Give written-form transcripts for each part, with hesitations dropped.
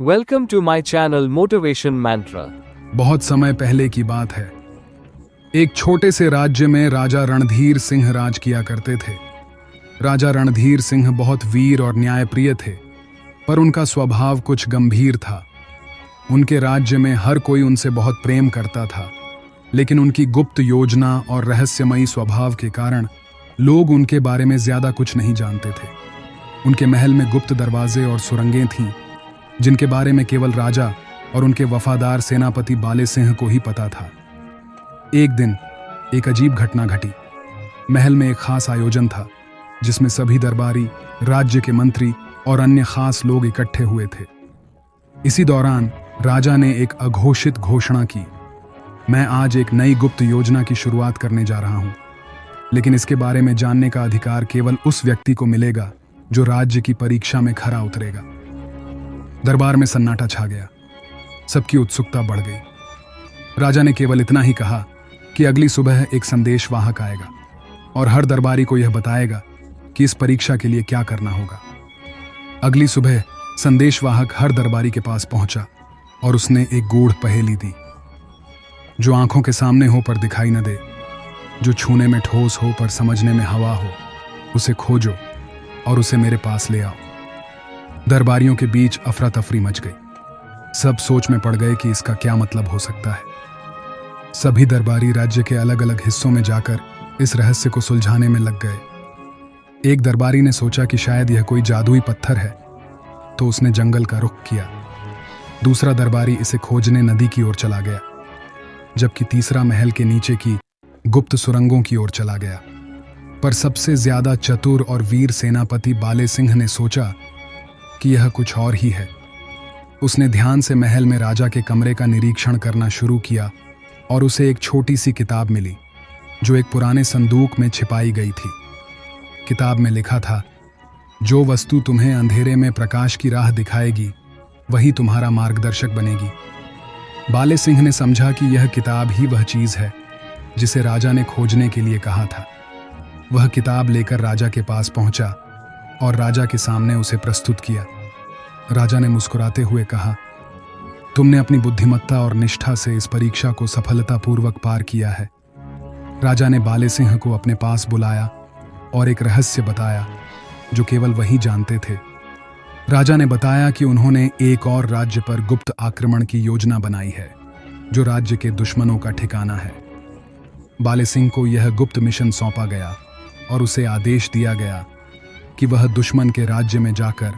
Welcome to my channel Motivation Mantra. बहुत समय पहले की बात है। एक छोटे से राज्य में राजा रणधीर सिंह राज किया करते थे। राजा रणधीर सिंह बहुत वीर और न्यायप्रिय थे, पर उनका स्वभाव कुछ गंभीर था। उनके राज्य में हर कोई उनसे बहुत प्रेम करता था, लेकिन उनकी गुप्त योजना और रहस्यमयी स्वभाव के कारण लोग उनके बारे में ज्यादा कुछ नहीं जानते थे। उनके महल में गुप्त दरवाजे और सुरंगें थीं, जिनके बारे में केवल राजा और उनके वफादार सेनापति बाले सिंह को ही पता था। एक दिन एक अजीब घटना घटी। महल में एक खास आयोजन था, जिसमें सभी दरबारी, राज्य के मंत्री और अन्य खास लोग इकट्ठे हुए थे। इसी दौरान राजा ने एक अघोषित घोषणा की, मैं आज एक नई गुप्त योजना की शुरुआत करने जा रहा हूं, लेकिन इसके बारे में जानने का अधिकार केवल उस व्यक्ति को मिलेगा जो राज्य की परीक्षा में खरा उतरेगा। दरबार में सन्नाटा छा गया। सबकी उत्सुकता बढ़ गई। राजा ने केवल इतना ही कहा कि अगली सुबह एक संदेशवाहक आएगा और हर दरबारी को यह बताएगा कि इस परीक्षा के लिए क्या करना होगा। अगली सुबह संदेशवाहक हर दरबारी के पास पहुंचा और उसने एक गूढ़ पहेली दी। जो आंखों के सामने हो पर दिखाई न दे, जो छूने में ठोस हो पर समझने में हवा हो, उसे खोजो और उसे मेरे पास ले आओ। दरबारियों के बीच अफरा तफरी मच गई। सब सोच में पड़ गए कि इसका क्या मतलब हो सकता है। सभी दरबारी राज्य के अलग अलग हिस्सों में जाकर इस रहस्य को सुलझाने में लग गए। एक दरबारी ने सोचा कि शायद यह कोई जादुई पत्थर है, तो उसने जंगल का रुख किया। दूसरा दरबारी इसे खोजने नदी की ओर चला गया, जबकि तीसरा महल के नीचे की गुप्त सुरंगों की ओर चला गया। पर सबसे ज्यादा चतुर और वीर सेनापति बाले सिंह ने सोचा कि यह कुछ और ही है। उसने ध्यान से महल में राजा के कमरे का निरीक्षण करना शुरू किया और उसे एक छोटी सी किताब मिली, जो एक पुराने संदूक में छिपाई गई थी। किताब में लिखा था, जो वस्तु तुम्हें अंधेरे में प्रकाश की राह दिखाएगी, वही तुम्हारा मार्गदर्शक बनेगी। बाले सिंह ने समझा कि यह किताब ही वह चीज है जिसे राजा ने खोजने के लिए कहा था। वह किताब लेकर राजा के पास पहुंचा और राजा के सामने उसे प्रस्तुत किया। राजा ने मुस्कुराते हुए कहा, तुमने अपनी बुद्धिमत्ता और निष्ठा से इस परीक्षा को सफलतापूर्वक पार किया है। राजा ने बाले सिंह को अपने पास बुलाया और एक रहस्य बताया जो केवल वही जानते थे। राजा ने बताया कि उन्होंने एक और राज्य पर गुप्त आक्रमण की योजना बनाई है, जो राज्य के दुश्मनों का ठिकाना है। बाले सिंह को यह गुप्त मिशन सौंपा गया और उसे आदेश दिया गया कि वह दुश्मन के राज्य में जाकर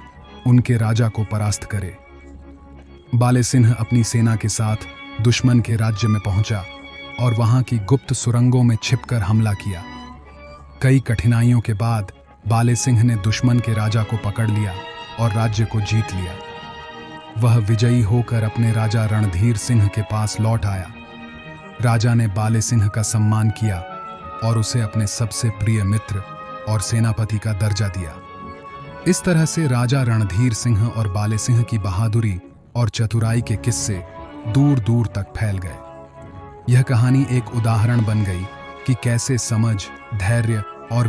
उनके राजा को परास्त करे। बाले सिंह अपनी सेना के साथ दुश्मन के राज्य में पहुंचा और वहां की गुप्त सुरंगों में छिपकर हमला किया। कई कठिनाइयों के बाद बाले सिंह ने दुश्मन के राजा को पकड़ लिया और राज्य को जीत लिया। वह विजयी होकर अपने राजा रणधीर सिंह के पास लौट आया। राजा ने बाले सिंह का सम्मान किया और उसे अपने सबसे प्रिय मित्र और सेनापति का दर्जा दिया। इस तरह से राजा रणधीर सिंह और बाले सिंह की बहादुरी और चतुराई के किस्से दूर दूर तक फैल गए। यह कहानी एक उदाहरण बन गई कि कैसे समझ, धैर्य और